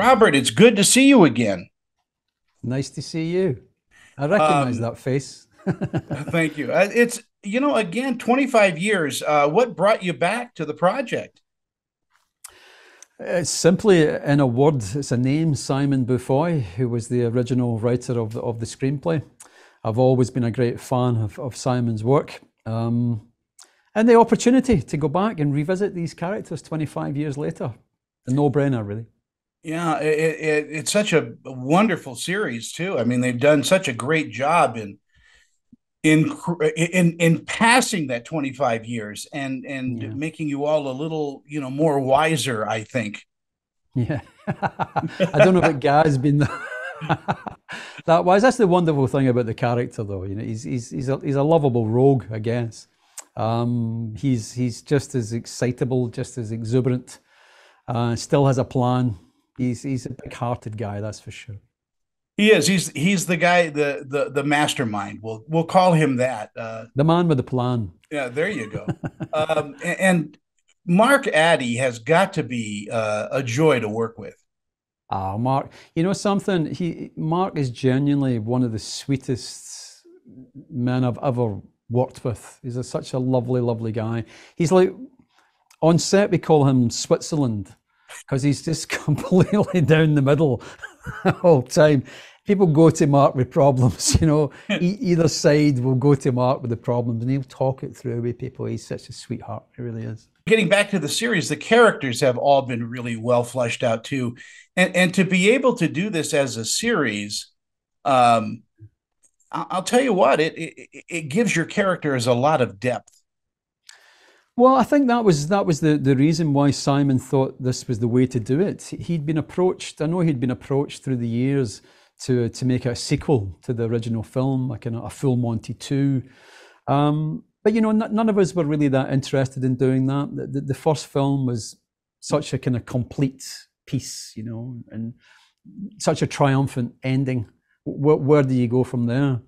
Robert, it's good to see you again. Nice to see you. I recognize Um, that face. Thank you. It's, again, 25 years. What brought you back to the project? It's simply in a word, it's a name, Simon Beaufoy, who was the original writer of the screenplay. I've always been a great fan of Simon's work. And the opportunity to go back and revisit these characters 25 years later, a no-brainer, really. Yeah, it's such a wonderful series too. I mean, they've done such a great job in passing that 25 years and Yeah, making you all a little, more wiser, I think. yeah. I don't know about Gaz being that wise. That's the wonderful thing about the character, though. He's a lovable rogue, I guess. He's just as excitable, just as exuberant. Still has a plan. He's a big-hearted guy, that's for sure. He is. He's the guy, the mastermind. We'll call him that. The man with the plan. Yeah, there you go. And Mark Addy has got to be a joy to work with. Ah, Mark. You know something? Mark is genuinely one of the sweetest men I've ever worked with. Such a lovely, lovely guy. He's like on set we call him Switzerland because he's just completely down the middle all the time. People go to Mark with problems, either side will go to Mark with the problems and he'll talk it through with people. He's such a sweetheart. He really is. Getting back to the series, the characters have all been really well fleshed out too, and to be able to do this as a series, um, I'll tell you what, it gives your characters a lot of depth. Well, I think that was the reason why Simon thought this was the way to do it. He'd been approached. I know he'd been approached through the years to make a sequel to the original film, like a full Monty 2. But none of us were really that interested in doing that. The first film was such a kind of complete piece, and such a triumphant ending. Where do you go from there?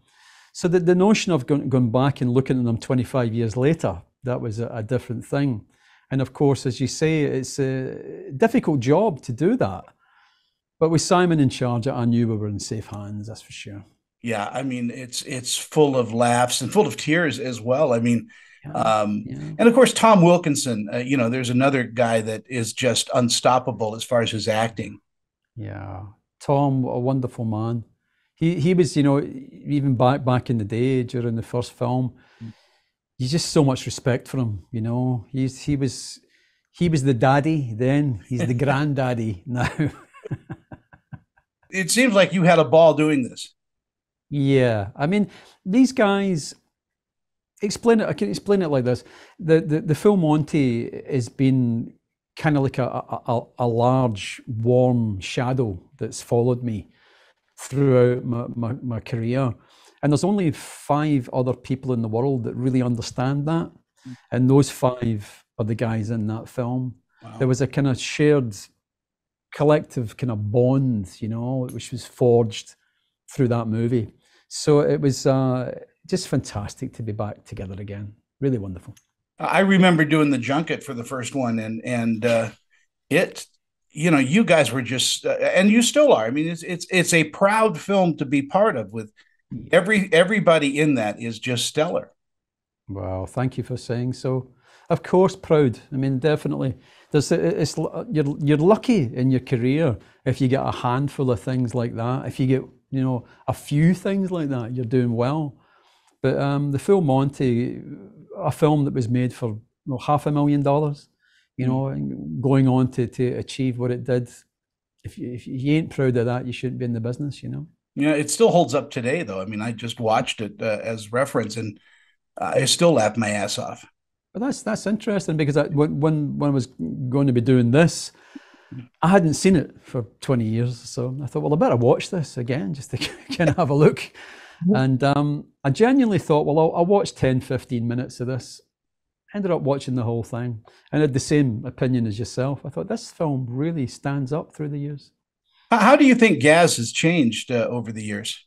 So the notion of going back and looking at them 25 years later, that was a different thing. And of course, as you say, it's a difficult job to do that. But with Simon in charge, I knew we were in safe hands, that's for sure. Yeah, I mean, it's full of laughs and full of tears as well. I mean, Yeah, yeah, and of course, Tom Wilkinson. There's another guy that is just unstoppable as far as his acting. yeah. Tom, a wonderful man. He was, even back in the day during the first film, you just so much respect for him. He was the daddy then. He's the granddaddy now. It seems like you had a ball doing this. Yeah, I mean, these guys explain it. I can explain it like this: the film Monty has been kind of like a large warm shadow that's followed me throughout my career. And there's only five other people in the world that really understand that. And those five are the guys in that film. There Wow. was a kind of shared collective kind of bond, which was forged through that movie. So it was just fantastic to be back together again. Really wonderful. I remember doing the junket for the first one, and it, you guys were just, and you still are. I mean, it's a proud film to be part of. With everybody in that is just stellar. Wow, thank you for saying so. Of course, proud. I mean, definitely. You're lucky in your career if you get a handful of things like that. If you get a few things like that, you're doing well. But the Full Monty, a film that was made for $500,000, and going on to achieve what it did. If you ain't proud of that, you shouldn't be in the business. Yeah, it still holds up today, though. I mean, I just watched it as reference, and I still laugh my ass off. But that's interesting because when I was going to be doing this, I hadn't seen it for 20 years. So I thought, well, I better watch this again just to kind of have a look. And I genuinely thought, well, I'll watch 10, 15 minutes of this. Ended up watching the whole thing and had the same opinion as yourself. I thought this film really stands up through the years. How do you think Gaz has changed over the years?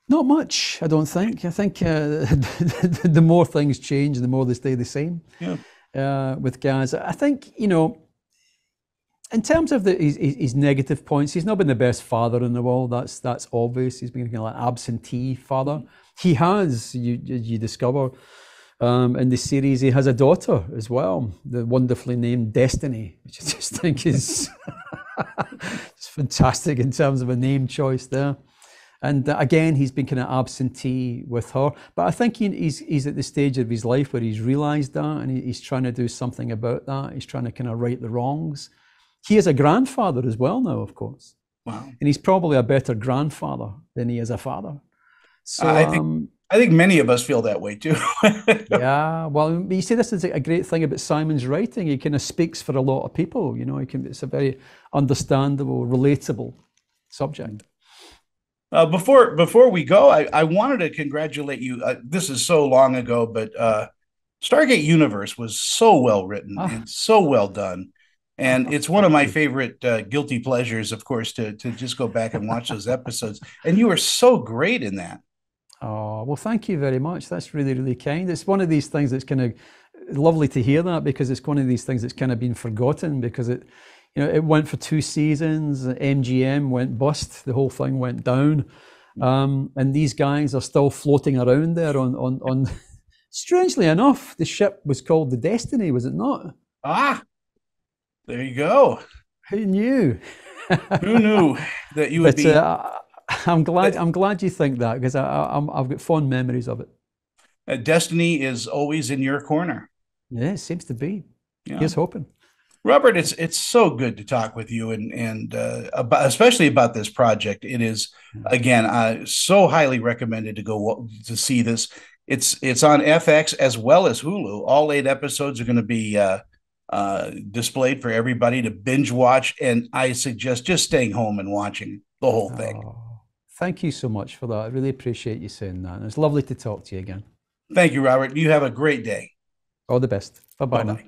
Not much, I don't think. I think the more things change, the more they stay the same Yeah. with Gaz. I think, In terms of his negative points, he's not been the best father in the world. That's obvious. He's been kind of like absentee father. He has, you discover in the series, he has a daughter as well, the wonderfully named Destiny, which I just think is it's fantastic in terms of a name choice there. And again, he's been kind of absentee with her. But I think he's at the stage of his life where he's realised that, and he's trying to do something about that. He's trying to kind of right the wrongs. He is a grandfather as well now, of course. Wow. And he's probably a better grandfather than he is a father. So I think many of us feel that way too. yeah, well, you see, this is a great thing about Simon's writing. He kind of speaks for a lot of people. You know, it's a very understandable, relatable subject. Before we go, I wanted to congratulate you. This is so long ago, but Stargate Universe was so well written and so well done. And it's one of my favorite guilty pleasures, of course, to just go back and watch those episodes. And you were so great in that. Oh, well, thank you very much. That's really, really kind. It's one of these things that's kind of lovely to hear that, because it's one of these things that's kind of been forgotten, because it went for 2 seasons. MGM went bust. The whole thing went down. And these guys are still floating around there on strangely enough, the ship was called the Destiny, was it not? Ah, there you go. Who knew? Who knew that you would be? I'm glad you think that, because I've got fond memories of it. Destiny is always in your corner. Yeah, it seems to be. Yeah. Here's hoping. Robert, it's so good to talk with you, and especially about this project. It is, again, so highly recommended to go to see this. It's on FX as well as Hulu. All 8 episodes are going to be displayed for everybody to binge watch, and I suggest just staying home and watching the whole thing. Oh, thank you so much for that. I really appreciate you saying that. And it's lovely to talk to you again. Thank you, Robert. You have a great day. All the best. Bye-bye now.